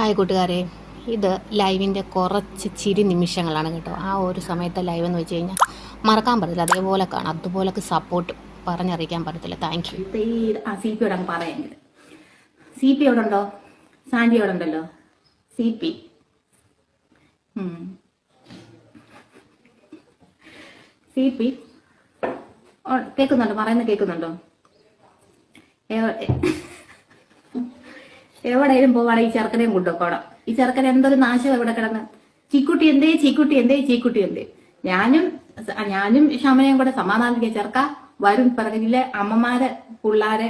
Hi കൂട്ടുകാരെ, ഇത് ലൈവിൻ്റെ കുറച്ച് ചിരി നിമിഷങ്ങളാണ് കേട്ടോ. ആ ഒരു സമയത്തെ ലൈവ് എന്ന് വെച്ച് കഴിഞ്ഞാൽ മറക്കാൻ പറ്റില്ല. അതേപോലെ കാണാം, അതുപോലൊക്കെ സപ്പോർട്ട് പറഞ്ഞറിയിക്കാൻ പറ്റത്തില്ല. Thank you. സി പി യോട് പറയാമെങ്കിൽ സി പി എവിടെ ഉണ്ടോ? സാൻഡി എവിടെ ഉണ്ടല്ലോ? സി പി സി പി കേൾക്കുന്നുണ്ടോ? പറയുന്നത് കേൾക്കുന്നുണ്ടോ? എവിടെയും പോവാണ് ഈ ചെറുക്കനെയും കൊണ്ടുപോകണം. ഈ ചെറുക്കൻ എന്തൊരു നാശം എവിടെ കിടന്ന്. ചീക്കുട്ടി എന്തേ, ചീക്കുട്ടി എന്തേ, ചീക്കുട്ടി എന്തേ. ഞാനും ക്ഷമനയും കൂടെ സമാധാനിക്കുക. ചെറുക്ക വരും പറഞ്ഞില്ലേ, അമ്മമാരെ പിള്ളാരെ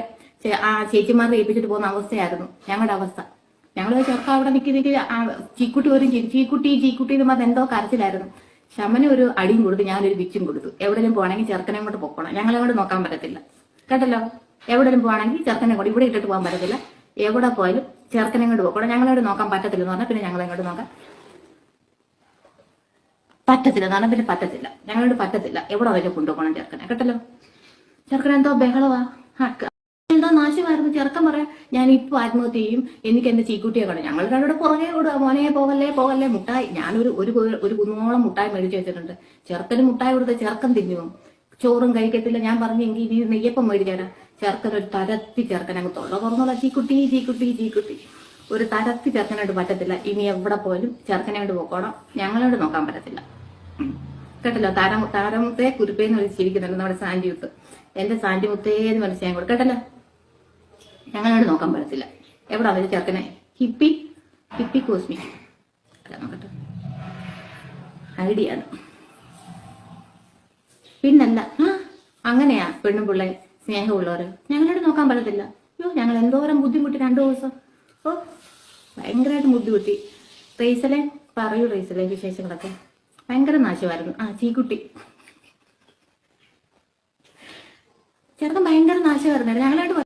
ആ ചേച്ചിമാരെ ഏൽപ്പിച്ചിട്ട് പോകുന്ന അവസ്ഥയായിരുന്നു ഞങ്ങളുടെ അവസ്ഥ. ഞങ്ങൾ ചെറുക്ക അവിടെ നിൽക്കുന്ന ചീക്കുട്ടി ഒരു ചീക്കുട്ടി ചീക്കുട്ടി എന്ന് പറഞ്ഞാൽ എന്തോ കരച്ചിലായിരുന്നു. ശമന ഒരു അടിയും കൊടുത്തു, ഞാനൊരു വിച്ചും കൊടുത്തു. എവിടെയും പോകണമെങ്കിൽ ചെറുക്കനെ കൊണ്ട് പൊക്കണം. ഞങ്ങളെ കൊണ്ട് നോക്കാൻ പറ്റത്തില്ല കേട്ടല്ലോ. എവിടെയും പോകണമെങ്കിൽ ചെറുക്കനെ കൊണ്ട് ഇവിടെ ഇട്ടിട്ട് പോകാൻ പറ്റത്തില്ല. എവിടെ പോയാലും ചെറുക്കനെ കൊണ്ട് പോകണം. ഞങ്ങളോട് നോക്കാൻ പറ്റത്തില്ല എന്ന് പറഞ്ഞാൽ പിന്നെ ഞങ്ങളെങ്ങോട്ട് നോക്കാൻ പറ്റത്തില്ല എന്ന് പറഞ്ഞാൽ പിന്നെ പറ്റത്തില്ല. ഞങ്ങളോട് പറ്റത്തില്ല. എവിടെ വരെ കൊണ്ടുപോകണം ചെറുക്കനെ കേട്ടല്ലോ. ചെറുക്കൻ എന്തോ ബഹളവാ, എന്തോ നാശമായിരുന്നു. ചെറുക്കൻ പറയാം, ഞാൻ ഇപ്പൊ ആത്മഹത്യ ചെയ്യും, എനിക്ക് എന്റെ ചീക്കുട്ടിയെ കാണും. ഞങ്ങളുടെ അവിടെ പുറകെ കൂടുക, മോനെ പോകല്ലേ പോകല്ലേ. മുട്ടായി ഞാനൊരു ഒരു കുന്നോളം മുട്ടായി മേടിച്ചു വെച്ചിട്ടുണ്ട്. ചെറുക്കന് മുട്ടായി കൊടുത്ത് ചെറുക്കൻ തിന്നു. ചോറും കഴിക്കത്തില്ല. ഞാൻ പറഞ്ഞെങ്കിൽ നീ നെയ്യപ്പം മേടിച്ചാരാ. ചെറുക്കൻ ഒരു തരത്തി ചെറുക്കൻ അങ്ങ് തൊള്ള തുറന്നുള്ള ചീക്കുട്ടി ചീക്കുട്ടി ചീക്കുട്ടി. ഒരു തരത്തി ചെറുക്കനായിട്ട് പറ്റത്തില്ല. ഇനി എവിടെ പോയാലും ചെറുക്കനായിട്ട് പോക്കോണം. ഞങ്ങളോട് നോക്കാൻ പറ്റത്തില്ല കേട്ടല്ലോ. താരമുത്തേ കുരുപ്പേന്ന് വിളിച്ചിരിക്കുന്നുണ്ട് നമ്മുടെ സാൻഡിമുത്ത്. എന്റെ സാൻഡിമുത്തേന്ന് വിളിച്ച് ഞാൻ കൊടുക്കും കേട്ടല്ലോ. ഞങ്ങളോട് നോക്കാൻ പറ്റത്തില്ല. എവിടെ അവര് ചെറുക്കനെ ഹിപ്പി ഹിപ്പി കോസ്മി നോക്കട്ടെ. ഐഡിയ ആണ്. പിന്നല്ല അങ്ങനെയാ പെണ്ണും പിള്ളേ സ്നേഹമുള്ളവര്. ഞങ്ങളോട് നോക്കാൻ പറ്റത്തില്ല. അയ്യോ, ഞങ്ങൾ എന്തോരം ബുദ്ധിമുട്ടി 2 ദിവസം. ഓ, ഭയങ്കരമായിട്ട് ബുദ്ധിമുട്ടി. റേസലെ പറയൂ, റേസലെ വിശേഷങ്ങളൊക്കെ ഭയങ്കര നാശമായിരുന്നു. ചീക്കുട്ടി ചെറുക്കൻ ഭയങ്കര നാശമായിരുന്നു ഞങ്ങളായിട്ട്.